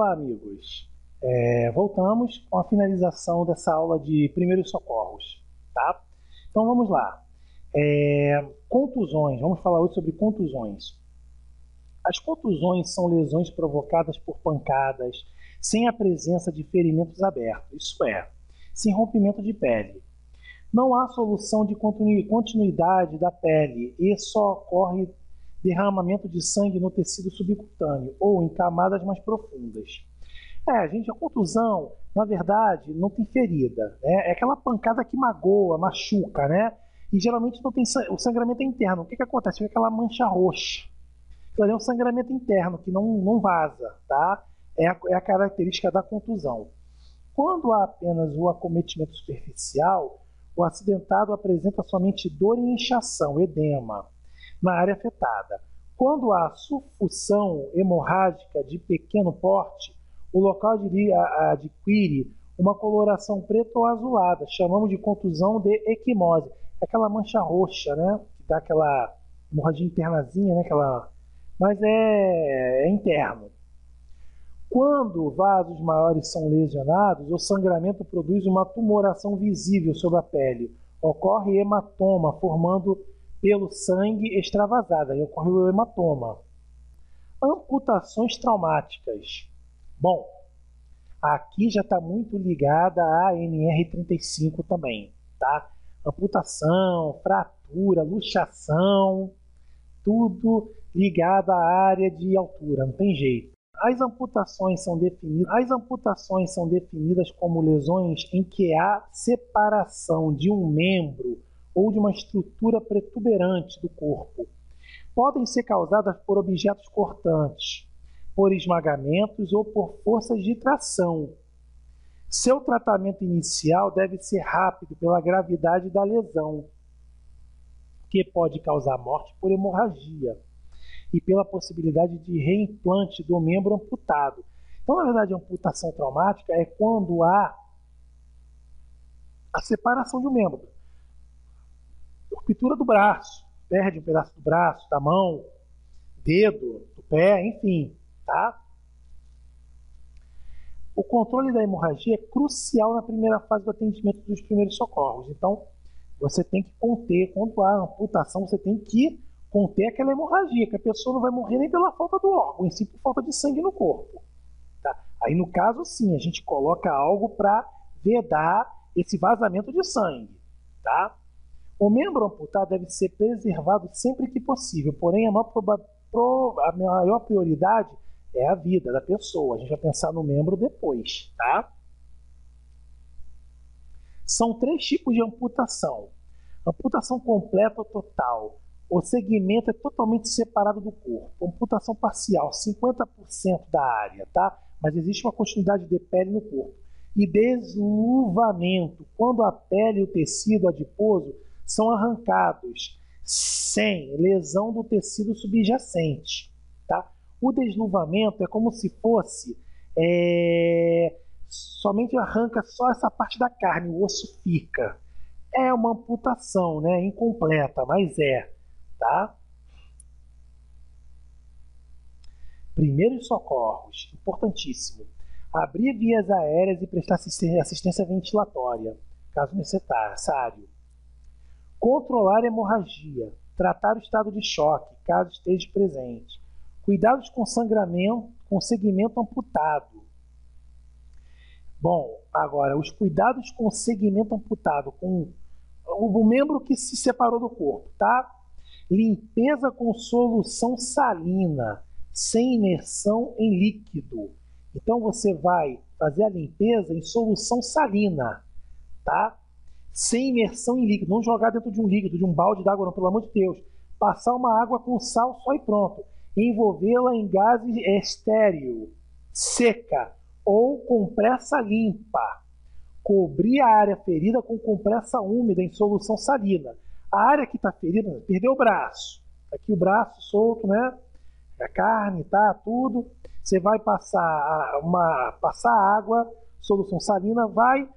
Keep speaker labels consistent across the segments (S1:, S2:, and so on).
S1: Olá, amigos. Voltamos com a finalização dessa aula de primeiros socorros, tá? Então vamos lá. Contusões. Vamos falar hoje sobre contusões. As contusões são lesões provocadas por pancadas sem a presença de ferimentos abertos, isso é, sem rompimento de pele. Não há solução de continuidade da pele e só ocorre derramamento de sangue no tecido subcutâneo ou em camadas mais profundas. Gente, a contusão, na verdade, não tem ferida, né? É aquela pancada que magoa, machuca, né? E geralmente não tem o sangramento é interno. O que acontece? Fica aquela mancha roxa. Aquilo é um sangramento interno que não vaza, tá? É a característica da contusão. Quando há apenas o acometimento superficial, o acidentado apresenta somente dor e inchação, edema, na área afetada. Quando há sufusão hemorrágica de pequeno porte, o local adquire uma coloração preta ou azulada, chamamos de contusão de equimose. É aquela mancha roxa, né? Que dá aquela hemorragia internazinha, né? Mas é interno. Quando vasos maiores são lesionados, o sangramento produz uma tumoração visível sobre a pele. Ocorre hematoma, formando pelo sangue extravasado. Aí ocorre o hematoma. Amputações traumáticas. Bom, aqui já está muito ligada à NR35 também, tá? Amputação, fratura, luxação, tudo ligado à área de altura, não tem jeito. As amputações são definidas como lesões em que há separação de um membro ou de uma estrutura protuberante do corpo. Podem ser causadas por objetos cortantes, por esmagamentos ou por forças de tração. Seu tratamento inicial deve ser rápido pela gravidade da lesão, que pode causar morte por hemorragia, e pela possibilidade de reimplante do membro amputado. Então, na verdade, a amputação traumática é quando há a separação de um membro. Ruptura do braço, perde um pedaço do braço, da mão, dedo, do pé, enfim, tá? O controle da hemorragia é crucial na primeira fase do atendimento dos primeiros socorros. Então, você tem que conter, quando há amputação, você tem que conter aquela hemorragia, que a pessoa não vai morrer nem pela falta do órgão, em si por falta de sangue no corpo. Tá? Aí, no caso, sim, a gente coloca algo para vedar esse vazamento de sangue. Tá? O membro amputado deve ser preservado sempre que possível, porém a maior prioridade é a vida da pessoa. A gente vai pensar no membro depois. Tá? São 3 tipos de amputação. Amputação completa ou total. O segmento é totalmente separado do corpo. Amputação parcial, 50% da área, tá? Mas existe uma continuidade de pele no corpo. E desluvamento, quando a pele e o tecido adiposo são arrancados sem lesão do tecido subjacente, tá? O desluvamento é como se fosse somente arranca só essa parte da carne, o osso fica. É uma amputação, né? Incompleta, mas tá? Primeiros socorros, importantíssimo. Abrir vias aéreas e prestar assistência ventilatória, caso necessário. Controlar a hemorragia, tratar o estado de choque, caso esteja presente. Cuidados com sangramento, com segmento amputado. Bom, agora, os cuidados com segmento amputado, com o membro que se separou do corpo, tá? Limpeza com solução salina, sem imersão em líquido. Então você vai fazer a limpeza em solução salina, tá? Sem imersão em líquido. Não jogar dentro de um líquido, de um balde d'água, não, pelo amor de Deus. Passar uma água com sal só e pronto. Envolvê-la em gases estéril, seca ou compressa limpa. Cobrir a área ferida com compressa úmida em solução salina. A área que está ferida, perdeu o braço. Aqui o braço solto, né? A carne, tá? Tudo. Você vai passar água, solução salina, vai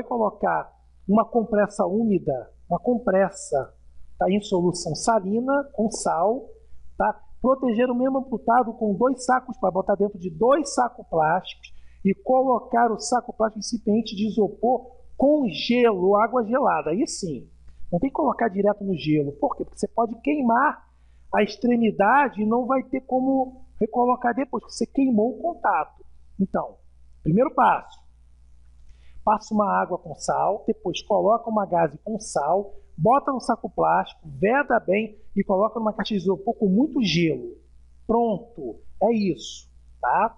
S1: colocar uma compressa úmida, uma compressa, tá? Em solução salina com sal, tá? Proteger o membro amputado com 2 sacos, para botar dentro de 2 sacos plásticos e colocar o saco plástico em recipiente de isopor com gelo ou água gelada. Aí sim, não tem que colocar direto no gelo. Por quê? Porque você pode queimar a extremidade e não vai ter como recolocar depois, porque você queimou o contato. Então, primeiro passo, passa uma água com sal, depois coloca uma gaze com sal, bota no saco plástico, veda bem e coloca numa caixa de isopor com muito gelo. Pronto, é isso, tá?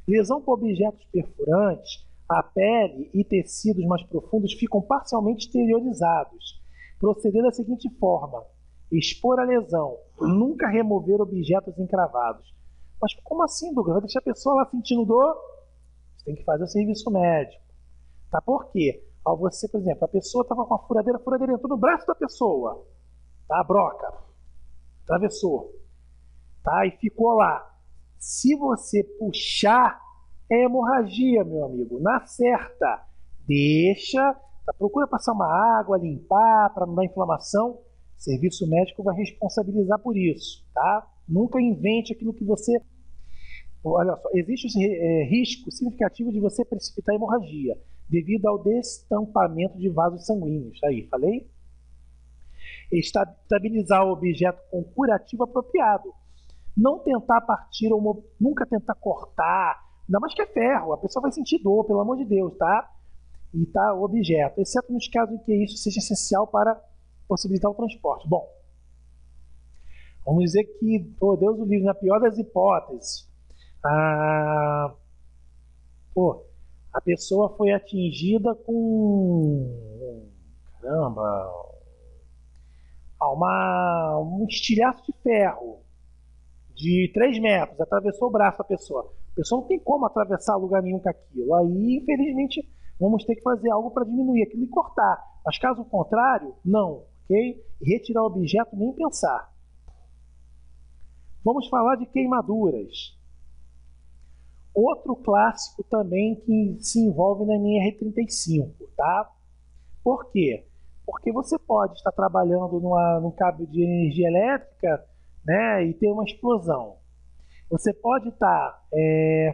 S1: Lesão por objetos perfurantes, a pele e tecidos mais profundos ficam parcialmente exteriorizados. Proceder da seguinte forma: expor a lesão, nunca remover objetos encravados. Mas como assim, Douglas? Vai deixar a pessoa lá sentindo dor? Você tem que fazer o serviço médico. Tá? Por quê? Ao você, por exemplo, a pessoa estava com a furadeira entrou no braço da pessoa. Tá? A broca. Atravessou. Tá? E ficou lá. Se você puxar, é hemorragia, meu amigo. Na certa. Deixa, tá? Procura passar uma água, limpar, para não dar inflamação. O serviço médico vai responsabilizar por isso. Tá? Nunca invente aquilo que você... Olha só, existe risco significativo de você precipitar hemorragia devido ao destampamento de vasos sanguíneos. Aí, falei? Estabilizar o objeto com curativo apropriado. Não tentar partir ou nunca tentar cortar, ainda mais que é ferro, a pessoa vai sentir dor, pelo amor de Deus, tá? E tá o objeto, exceto nos casos em que isso seja essencial para possibilitar o transporte. Bom, vamos dizer que, por Deus o livre, na pior das hipóteses, a pessoa foi atingida com, caramba, um estilhaço de ferro de 3 metros, atravessou o braço da pessoa. A pessoa não tem como atravessar lugar nenhum com aquilo. Aí, infelizmente, vamos ter que fazer algo para diminuir aquilo e cortar. Mas caso contrário, não, ok? Retirar o objeto, nem pensar. Vamos falar de queimaduras. Outro clássico também que se envolve na NR35, tá? Por quê? Porque você pode estar trabalhando num cabo de energia elétrica, né, e ter uma explosão. Você pode estar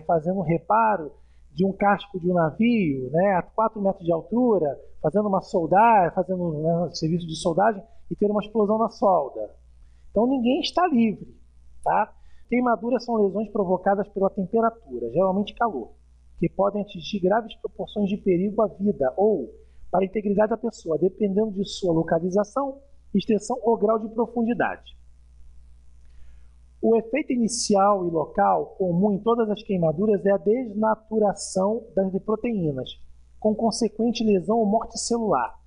S1: fazendo um reparo de um casco de um navio, né, a 4 metros de altura, fazendo uma soldagem, fazendo, né, serviço de soldagem e ter uma explosão na solda. Então ninguém está livre, tá? Queimaduras são lesões provocadas pela temperatura, geralmente calor, que podem atingir graves proporções de perigo à vida ou para a integridade da pessoa, dependendo de sua localização, extensão ou grau de profundidade. O efeito inicial e local comum em todas as queimaduras é a desnaturação das proteínas, com consequente lesão ou morte celular.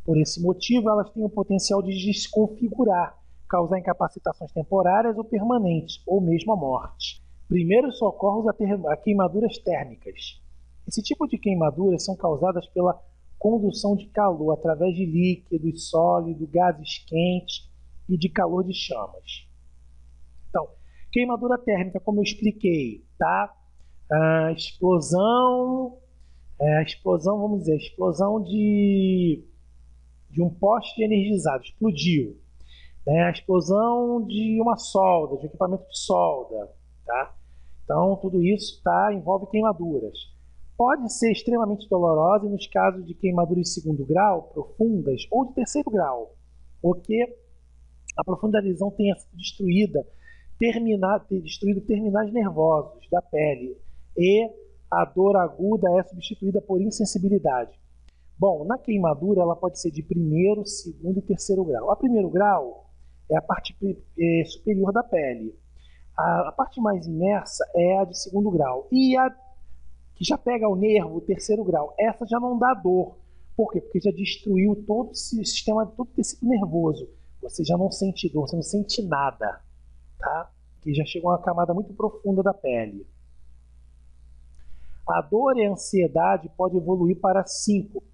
S1: Por esse motivo, elas têm o potencial de desconfigurar, causar incapacitações temporárias ou permanentes, ou mesmo a morte. Primeiros socorros a queimaduras térmicas. Esse tipo de queimaduras são causadas pela condução de calor através de líquidos, sólidos, gases quentes e de calor de chamas. Então, queimadura térmica, como eu expliquei, tá? A explosão, vamos dizer, explosão de um poste energizado, explodiu. Né? A explosão de uma solda, de um equipamento de solda, tá? Então, tudo isso envolve queimaduras. Pode ser extremamente dolorosa nos casos de queimaduras de 2º grau, profundas, ou de 3º grau, porque a profunda lesão tenha sido destruído terminais nervosos da pele e a dor aguda é substituída por insensibilidade. Bom, na queimadura ela pode ser de 1º, 2º e 3º grau. A 1º grau é a parte superior da pele. A parte mais imersa é a de 2º grau. E a que já pega o nervo 3º grau, essa já não dá dor. Por quê? Porque já destruiu todo o sistema, todo o tecido nervoso. Você já não sente dor, você não sente nada. Tá? Que já chega a uma camada muito profunda da pele. A dor e a ansiedade pode evoluir para síncope.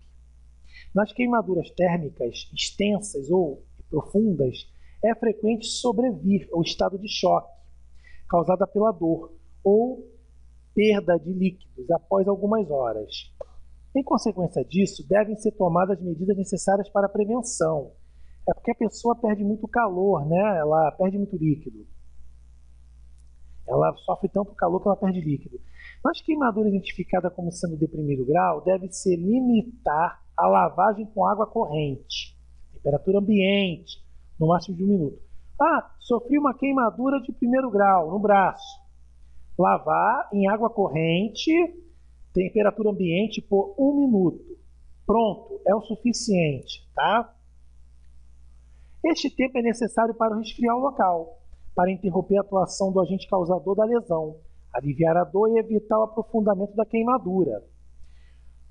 S1: Nas queimaduras térmicas extensas ou profundas, é frequente sobrevir ao estado de choque, causada pela dor, ou perda de líquidos após algumas horas. Em consequência disso, devem ser tomadas medidas necessárias para a prevenção. É porque a pessoa perde muito calor, né? Ela perde muito líquido. Ela sofre tanto calor que ela perde líquido. Mas queimadura identificada como sendo de primeiro grau deve se limitar à lavagem com água corrente, temperatura ambiente, no máximo de 1 minuto. Ah, sofri uma queimadura de primeiro grau no braço. Lavar em água corrente, temperatura ambiente por 1 minuto. Pronto, é o suficiente, tá? Este tempo é necessário para resfriar o local, para interromper a atuação do agente causador da lesão, aliviar a dor e evitar o aprofundamento da queimadura.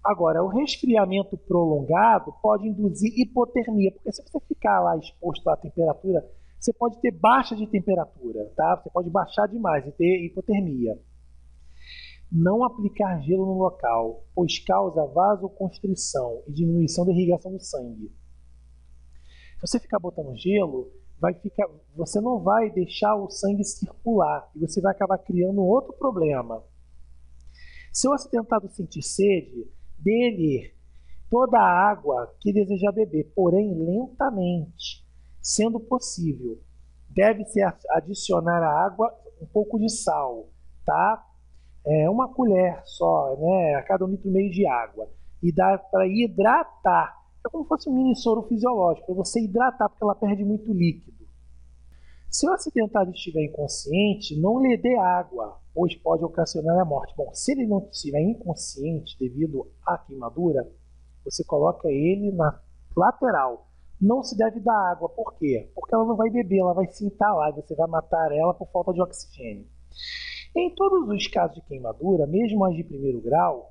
S1: Agora, o resfriamento prolongado pode induzir hipotermia, porque se você ficar lá exposto à temperatura, você pode ter baixa de temperatura, tá? Você pode baixar demais e ter hipotermia. Não aplicar gelo no local, pois causa vasoconstrição e diminuição da irrigação do sangue. Se você ficar botando gelo, você não vai deixar o sangue circular e você vai acabar criando outro problema. Se o acidentado sentir sede, dê-lhe toda a água que desejar beber, porém lentamente, sendo possível. Deve-se adicionar à água um pouco de sal, tá? Uma colher só, né, a cada 1,5 litro de água. E dá para hidratar. É como se fosse um mini soro fisiológico, para você hidratar, porque ela perde muito líquido. Se o acidentado estiver inconsciente, não lhe dê água, pois pode ocasionar a morte. Bom, se ele não estiver inconsciente devido à queimadura, você coloca ele na lateral. Não se deve dar água, por quê? Porque ela não vai beber, ela vai se entalar e você vai matar ela por falta de oxigênio. Em todos os casos de queimadura, mesmo as de primeiro grau,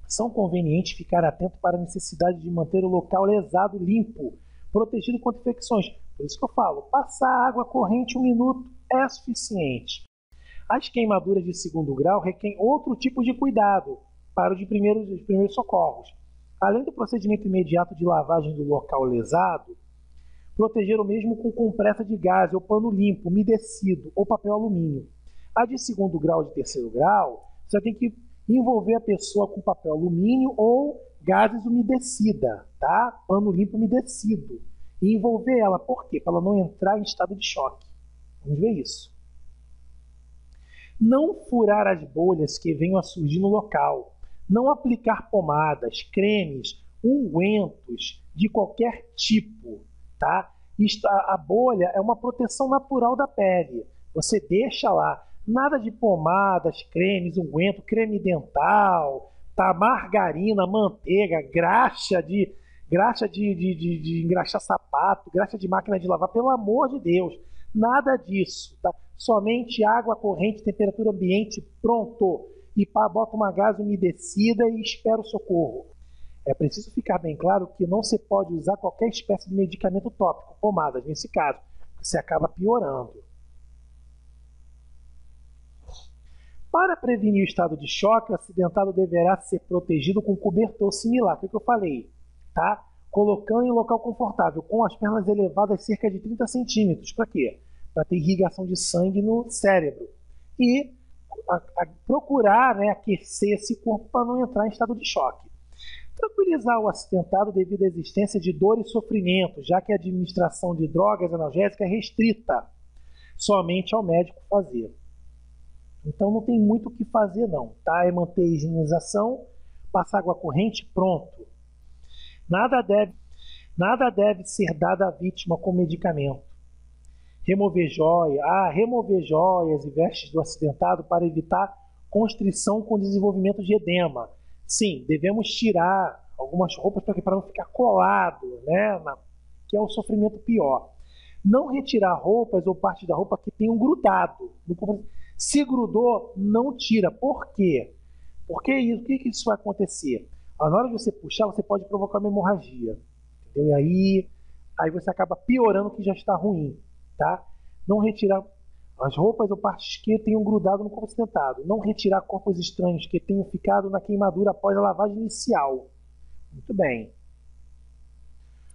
S1: são convenientes ficar atento para a necessidade de manter o local lesado limpo, protegido contra infecções. Por isso que eu falo, passar água corrente 1 minuto é suficiente. As queimaduras de segundo grau requerem outro tipo de cuidado para os de primeiros socorros. Além do procedimento imediato de lavagem do local lesado, proteger o mesmo com compressa de gás ou pano limpo, umedecido ou papel alumínio. A de segundo grau e de terceiro grau, você tem que envolver a pessoa com papel alumínio ou gases umedecida, tá? Pano limpo umedecido. E envolver ela, por quê? Para ela não entrar em estado de choque. Vamos ver isso. Não furar as bolhas que venham a surgir no local. Não aplicar pomadas, cremes, ungüentos de qualquer tipo, tá? A bolha é uma proteção natural da pele. Você deixa lá. Nada de pomadas, cremes, unguento, creme dental, tá? Margarina, manteiga, graxa de engraxar sapato, graxa de máquina de lavar, pelo amor de Deus. Nada disso, tá? Somente água corrente, temperatura ambiente, pronto. E bota uma gás umedecida e espera o socorro. É preciso ficar bem claro que não se pode usar qualquer espécie de medicamento tópico, pomadas, nesse caso, porque você acaba piorando. Para prevenir o estado de choque, o acidentado deverá ser protegido com cobertor similar, que é o que eu falei, tá? Colocando em local confortável, com as pernas elevadas cerca de 30 centímetros. Para quê? Para ter irrigação de sangue no cérebro. E procurar, né, aquecer esse corpo para não entrar em estado de choque. Tranquilizar o acidentado devido à existência de dor e sofrimento, já que a administração de drogas analgésicas é restrita somente ao médico fazer. Então não tem muito o que fazer não, tá? É manter a higienização, passar água corrente, pronto. Nada deve ser dado à vítima com medicamento. Remover joias e vestes do acidentado para evitar constrição com desenvolvimento de edema. Sim, devemos tirar algumas roupas para não ficar colado, né? Que é o sofrimento pior. Não retirar roupas ou parte da roupa que tenham grudado. Se grudou, não tira. Por quê? Porque o que isso vai acontecer? Na hora de você puxar, você pode provocar uma hemorragia. Entendeu? E aí você acaba piorando o que já está ruim. Tá? Não retirar as roupas ou partes que tenham grudado no corpo acidentado. Não retirar corpos estranhos que tenham ficado na queimadura após a lavagem inicial. Muito bem.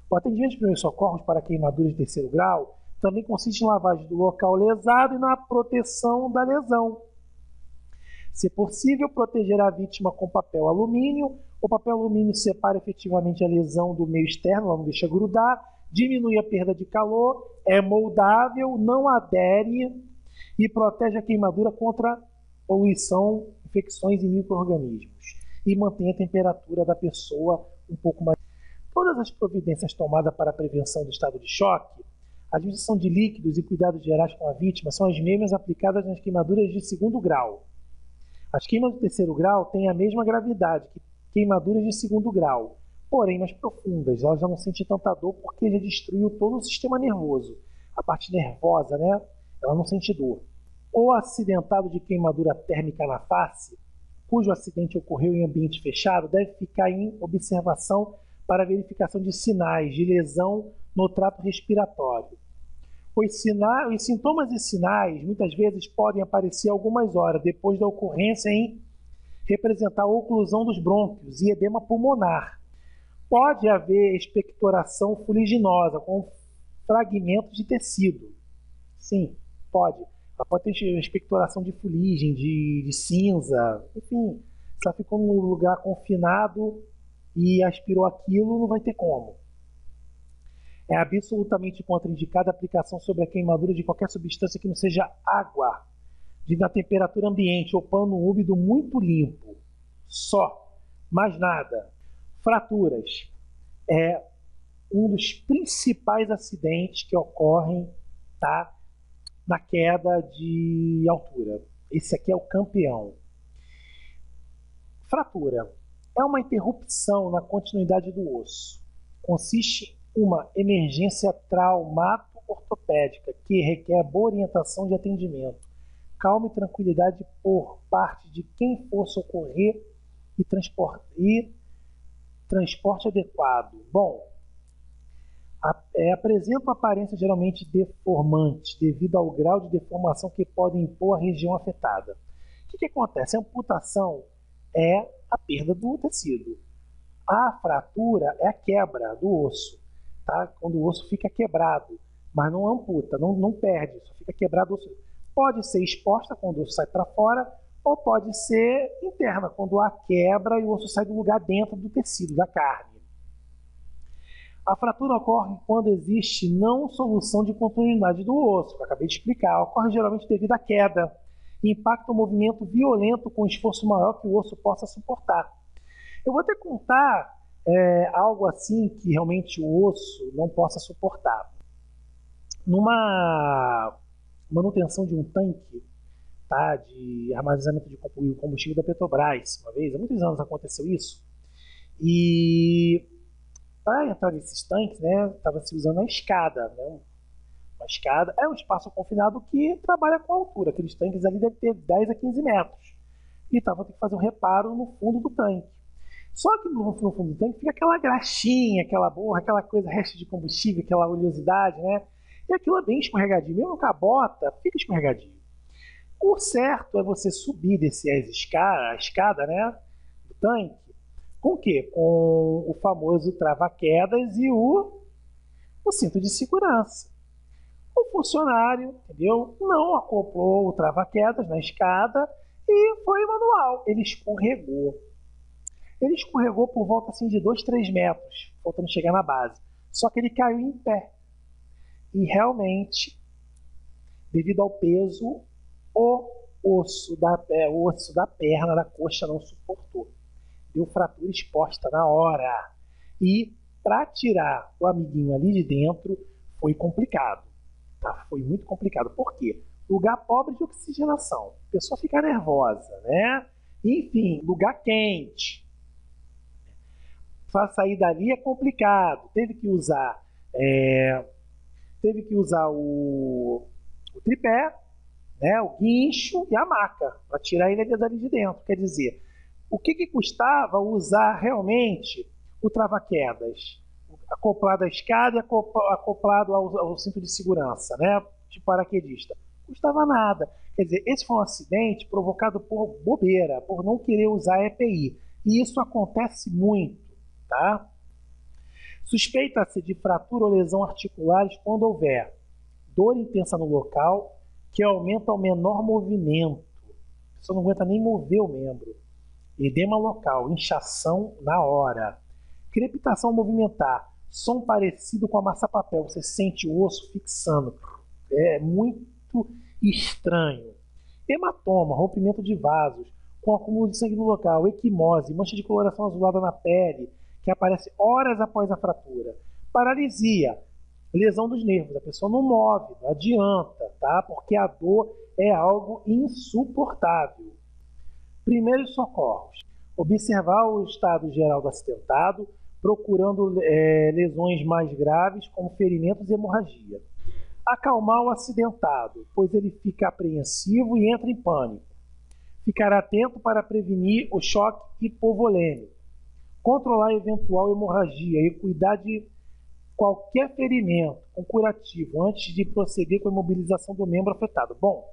S1: O atendimento de primeiros socorros para queimaduras de terceiro grau também consiste em lavagem do local lesado e na proteção da lesão. Se possível, proteger a vítima com papel alumínio. O papel alumínio separa efetivamente a lesão do meio externo, ela não deixa grudar, diminui a perda de calor, é moldável, não adere e protege a queimadura contra poluição, infecções e micro-organismos e mantém a temperatura da pessoa um pouco mais. Todas as providências tomadas para a prevenção do estado de choque, a administração de líquidos e cuidados gerais com a vítima são as mesmas aplicadas nas queimaduras de segundo grau. As queimas de terceiro grau têm a mesma gravidade que queimaduras de segundo grau, porém mais profundas. Ela já não sente tanta dor porque já destruiu todo o sistema nervoso. A parte nervosa, né? Ela não sente dor. O acidentado de queimadura térmica na face, cujo acidente ocorreu em ambiente fechado, deve ficar em observação para verificação de sinais de lesão no trato respiratório. Os sintomas e sinais muitas vezes podem aparecer algumas horas depois da ocorrência em representar a oclusão dos brônquios e edema pulmonar. Pode haver expectoração fuliginosa com fragmentos de tecido. Sim, pode. Ela pode ter expectoração de fuligem, de cinza, enfim. Se ela ficou num lugar confinado e aspirou aquilo, não vai ter como. É absolutamente contraindicada a aplicação sobre a queimadura de qualquer substância que não seja água, na temperatura ambiente ou pano úmido muito limpo. Só, mais nada. Fraturas é um dos principais acidentes que ocorrem, tá, na queda de altura. Esse aqui é o campeão. Fratura é uma interrupção na continuidade do osso. Consiste em uma emergência traumato-ortopédica que requer boa orientação de atendimento, calma e tranquilidade por parte de quem for socorrer e transporte adequado. Bom, apresenta aparência geralmente deformante devido ao grau de deformação que pode impor a região afetada. O que acontece? A amputação é a perda do tecido. A fratura é a quebra do osso, tá? Quando o osso fica quebrado, mas não amputa, não perde, só fica quebrado o osso. Pode ser exposta quando o osso sai para fora, ou pode ser interna, quando há quebra e o osso sai do lugar dentro do tecido, da carne. A fratura ocorre quando existe não solução de continuidade do osso, que eu acabei de explicar. Ocorre geralmente devido à queda, impacta um movimento violento com esforço maior que o osso possa suportar. Eu vou até contar algo assim que realmente o osso não possa suportar. Numa manutenção de um tanque, tá, de armazenamento de combustível da Petrobras, uma vez, há muitos anos aconteceu isso, e para entrar nesses tanques, né, estava se usando a escada, né, uma escada é um espaço confinado que trabalha com altura, aqueles tanques ali devem ter 10 a 15 metros, e estava tendo que fazer um reparo no fundo do tanque. Só que no fundo do tanque fica aquela graxinha, aquela borra, aquela coisa, resto de combustível, aquela oleosidade, né? E aquilo é bem escorregadio. Mesmo com a bota, fica escorregadio. O certo é você subir, descer a escada, né? Do tanque. Com o quê? Com o famoso trava-quedas e o cinto de segurança. O funcionário, entendeu? Não acoplou o trava-quedas na escada e foi manual. Ele escorregou. Ele escorregou por volta assim, de 2, 3 metros, faltando chegar na base. Só que ele caiu em pé. E realmente, devido ao peso, o osso da perna, da coxa não suportou. Deu fratura exposta na hora. E para tirar o amiguinho ali de dentro foi complicado. Tá? Foi muito complicado. Por quê? Lugar pobre de oxigenação. A pessoa fica nervosa, né? Enfim, lugar quente. Para sair dali é complicado. Teve que usar o tripé, né, o guincho e a maca para tirar ele dali de dentro. Quer dizer, o que custava usar realmente o trava-quedas? Acoplado à escada e acoplado ao cinto de segurança, né, de paraquedista. Custava nada. Quer dizer, esse foi um acidente provocado por bobeira, por não querer usar EPI. E isso acontece muito. Tá? Suspeita-se de fratura ou lesão articulares quando houver dor intensa no local que aumenta ao menor movimento. A pessoa não aguenta nem mover o membro. Edema local, inchação na hora. Crepitação movimentar, som parecido com amassar-papel, você sente o osso fixando. É muito estranho. Hematoma, rompimento de vasos, com acúmulo de sangue no local, equimose, mancha de coloração azulada na pele, que aparece horas após a fratura. Paralisia, lesão dos nervos, a pessoa não move, não adianta, tá? Porque a dor é algo insuportável. Primeiros socorros. Observar o estado geral do acidentado, procurando lesões mais graves, como ferimentos e hemorragia. Acalmar o acidentado, pois ele fica apreensivo e entra em pânico. Ficar atento para prevenir o choque hipovolêmico. Controlar a eventual hemorragia e cuidar de qualquer ferimento com curativo antes de proceder com a imobilização do membro afetado. Bom,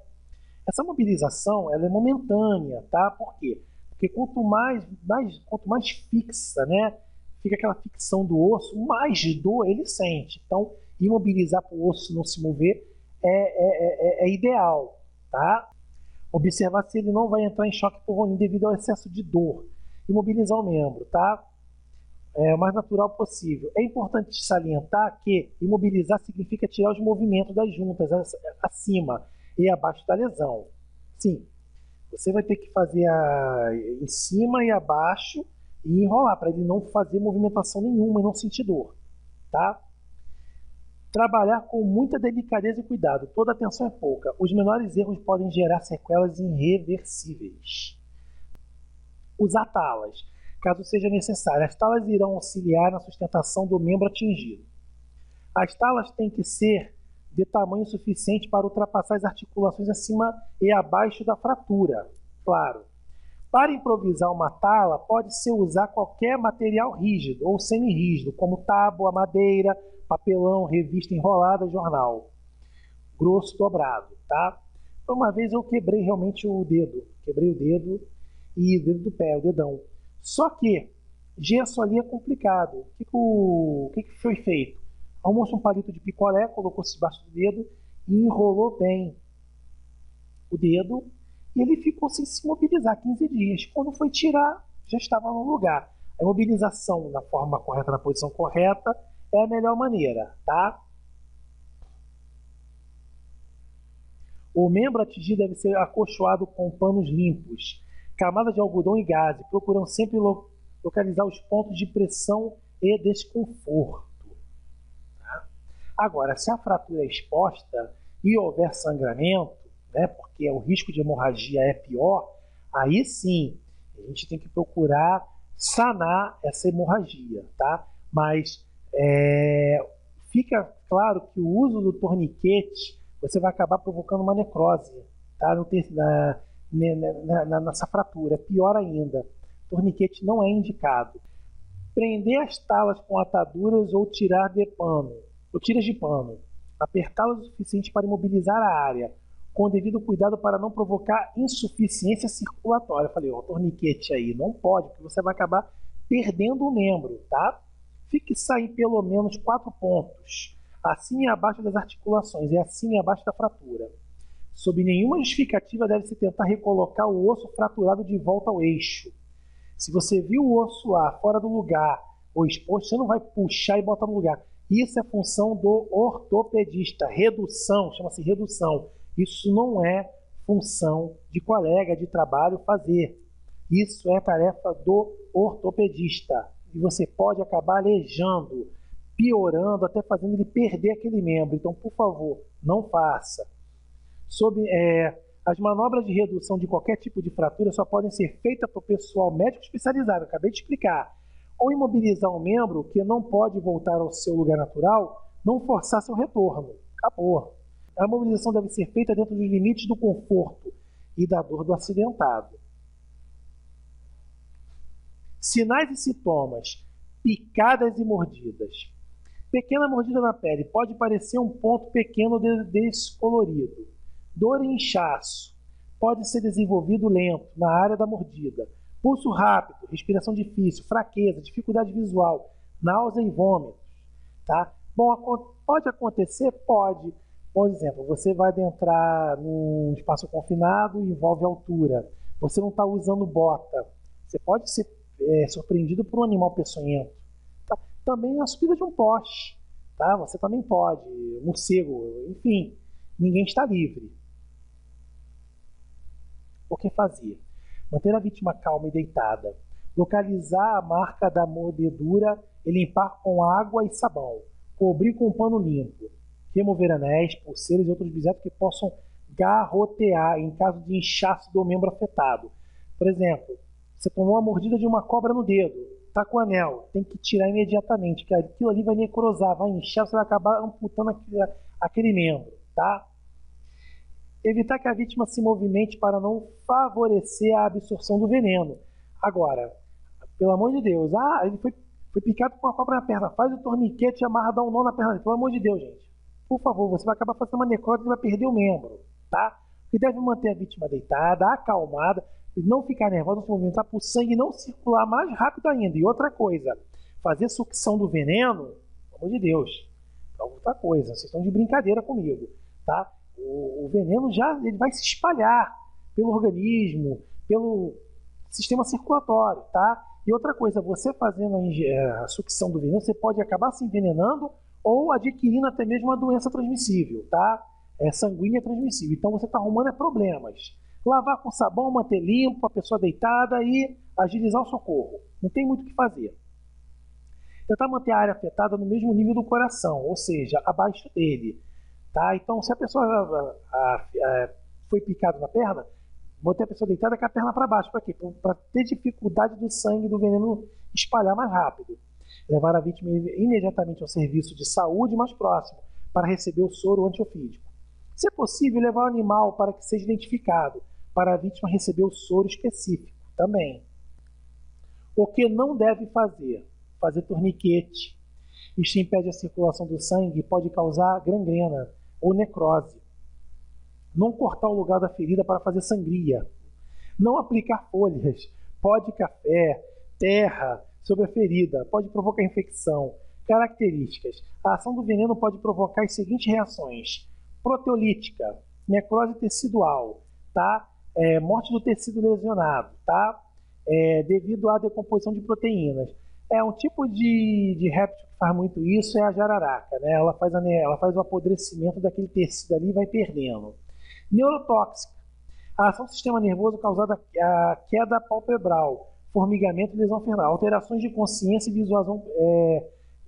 S1: essa mobilização ela é momentânea, tá? Por quê? Porque quanto mais fixa, né, fica aquela ficção do osso, mais dor ele sente. Então, imobilizar para o osso não se mover é ideal, tá? Observar se ele não vai entrar em choque hipovolêmico devido ao excesso de dor. Imobilizar o membro, tá? O mais natural possível. É importante salientar que imobilizar significa tirar os movimentos das juntas acima e abaixo da lesão. Sim, você vai ter que fazer em cima e abaixo e enrolar para ele não fazer movimentação nenhuma e não sentir dor, tá? Trabalhar com muita delicadeza e cuidado. Toda atenção é pouca. Os menores erros podem gerar sequelas irreversíveis. Usar talas, caso seja necessário. As talas irão auxiliar na sustentação do membro atingido. As talas têm que ser de tamanho suficiente para ultrapassar as articulações acima e abaixo da fratura. Claro. Para improvisar uma tala, pode-se usar qualquer material rígido ou semi-rígido, como tábua, madeira, papelão, revista enrolada, jornal. Grosso dobrado, tá? Uma vez eu quebrei realmente o dedo. Quebrei o dedo e o dedo do pé, o dedão. Só que gesso ali é complicado. O que foi feito? Arrumou-se um palito de picolé, colocou-se debaixo do dedo e enrolou bem o dedo e ele ficou sem se mobilizar 15 dias. Quando foi tirar, já estava no lugar. A imobilização na forma correta, na posição correta, é a melhor maneira, tá? O membro atingido deve ser acolchoado com panos limpos, camadas de algodão e gaze, procurando sempre localizar os pontos de pressão e desconforto. Tá? Agora, se a fratura é exposta e houver sangramento, né, porque o risco de hemorragia é pior, aí sim, a gente tem que procurar sanar essa hemorragia, tá? Mas fica claro que o uso do torniquete você vai acabar provocando uma necrose, tá? Nessa fratura. Pior ainda, torniquete não é indicado. Prender as talas com ataduras ou tiras de pano. Apertá-las o suficiente para imobilizar a área, com devido cuidado para não provocar insuficiência circulatória. Eu falei, o torniquete aí não pode, porque você vai acabar perdendo o membro, tá? Fixar em pelo menos 4 pontos, acima e abaixo das articulações e acima e abaixo da fratura. Sob nenhuma justificativa deve-se tentar recolocar o osso fraturado de volta ao eixo. Se você viu o osso lá, fora do lugar, ou exposto, você não vai puxar e botar no lugar. Isso é função do ortopedista. Redução, chama-se redução. Isso não é função de colega de trabalho fazer. Isso é tarefa do ortopedista. E você pode acabar aleijando, piorando, até fazendo ele perder aquele membro. Então, por favor, não faça. As manobras de redução de qualquer tipo de fratura só podem ser feitas por pessoal médico especializado, acabei de explicar. Ou imobilizar um membro que não pode voltar ao seu lugar natural, não forçar seu retorno. Acabou. A imobilização deve ser feita dentro dos limites do conforto e da dor do acidentado. Sinais e sintomas: picadas e mordidas. Pequena mordida na pele pode parecer um ponto pequeno descolorido. Dor e inchaço pode ser desenvolvido lento na área da mordida. Pulso rápido, respiração difícil, fraqueza, dificuldade visual, náusea e vômitos. Tá? Bom, pode acontecer? Pode. Por exemplo, você vai adentrar num espaço confinado e envolve altura. Você não está usando bota. Você pode ser surpreendido por um animal peçonhento. Tá? também a subida de um poste, tá? Você também pode, morcego, enfim, ninguém está livre. O que fazer? Manter a vítima calma e deitada, localizar a marca da mordedura e limpar com água e sabão, cobrir com um pano limpo, remover anéis, pulseiras e outros objetos que possam garrotear em caso de inchaço do membro afetado. Por exemplo, você tomou uma mordida de uma cobra no dedo, está com o anel, tem que tirar imediatamente, porque aquilo ali vai necrosar, vai inchar, você vai acabar amputando aquele membro, tá? Evitar que a vítima se movimente para não favorecer a absorção do veneno. Agora, pelo amor de Deus, ele foi picado com uma cobra na perna, faz o torniquete e amarra, dá um nó na perna, pelo amor de Deus, gente. Por favor, você vai acabar fazendo uma necrose e vai perder o membro, tá? Você deve manter a vítima deitada, acalmada, não ficar nervosa, se movimentar para o sangue não circular mais rápido ainda. E outra coisa, fazer sucção do veneno, pelo amor de Deus, é outra coisa, vocês estão de brincadeira comigo, tá? O veneno ele vai se espalhar pelo organismo, pelo sistema circulatório, tá? E outra coisa, você fazendo a sucção do veneno, você pode acabar se envenenando ou adquirindo até mesmo uma doença transmissível, tá? Sanguínea transmissível. Então você está arrumando problemas. Lavar com sabão, manter limpo, a pessoa deitada e agilizar o socorro. Não tem muito o que fazer. Tentar manter a área afetada no mesmo nível do coração, ou seja, abaixo dele. Tá? Então, se a pessoa foi picada na perna, manter a pessoa deitada com a perna para baixo. Para quê? Para ter dificuldade do sangue do veneno espalhar mais rápido. Levar a vítima imediatamente ao serviço de saúde mais próximo para receber o soro antiofídico. Se é possível, levar o animal para que seja identificado, para a vítima receber o soro específico também. O que não deve fazer? Fazer torniquete. Isso impede a circulação do sangue e pode causar gangrena ou necrose. Não cortar o lugar da ferida para fazer sangria. Não aplicar folhas, pó de café, terra sobre a ferida, pode provocar infecção. Características. A ação do veneno pode provocar as seguintes reações: proteolítica, necrose tecidual, tá? Morte do tecido lesionado, tá? Devido à decomposição de proteínas. Um tipo de réptil que faz muito isso é a jararaca, né? Ela faz o apodrecimento daquele tecido ali e vai perdendo. Neurotóxica. A ação do sistema nervoso causada a queda palpebral, formigamento e lesão fernal. Alterações de consciência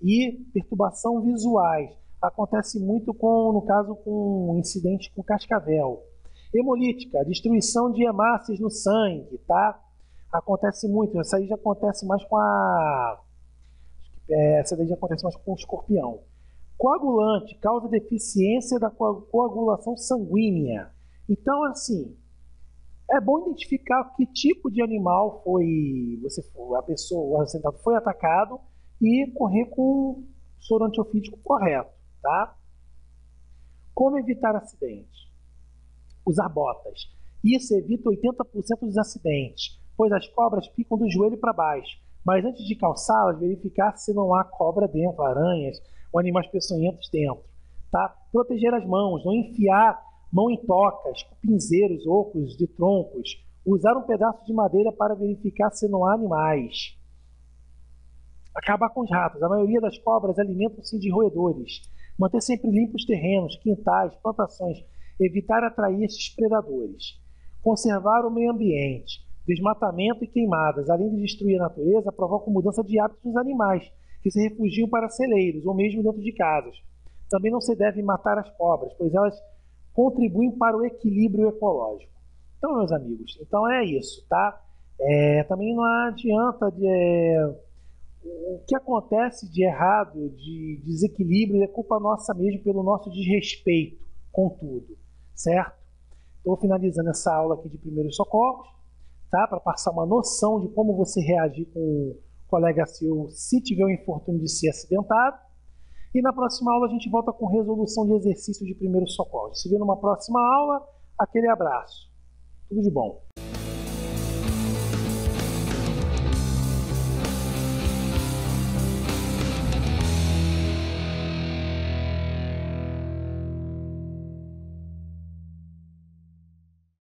S1: e perturbação visuais. Acontece muito no caso com incidente com cascavel. Hemolítica, destruição de hemácias no sangue, tá? Acontece muito. Essa aí já acontece mais com o escorpião. Coagulante, causa deficiência da coagulação sanguínea. Então, assim, é bom identificar que tipo de animal a pessoa, o assentado foi atacado e correr com o soro antiofídico correto, tá? Como evitar acidentes? Usar botas. Isso evita 80% dos acidentes, pois as cobras picam do joelho para baixo. Mas antes de calçá-las, verificar se não há cobra dentro, aranhas ou animais peçonhentos dentro. Tá? Proteger as mãos, não enfiar mão em tocas, pinzeiros, ocos de troncos. Usar um pedaço de madeira para verificar se não há animais. Acabar com os ratos. A maioria das cobras alimentam-se de roedores. Manter sempre limpos terrenos, quintais, plantações. Evitar atrair esses predadores. Conservar o meio ambiente. Desmatamento e queimadas, além de destruir a natureza, provocam mudança de hábitos dos animais, que se refugiam para celeiros ou mesmo dentro de casas. Também não se deve matar as cobras, pois elas contribuem para o equilíbrio ecológico. Então, meus amigos, é isso, tá? Também não adianta o que acontece de errado, de desequilíbrio, é culpa nossa mesmo pelo nosso desrespeito com tudo, certo? Estou finalizando essa aula aqui de primeiros socorros, tá? Para passar uma noção de como você reagir com o colega seu se tiver o infortúnio de ser acidentado. E na próxima aula a gente volta com resolução de exercícios de primeiros socorros. Se vê numa próxima aula, aquele abraço. Tudo de bom.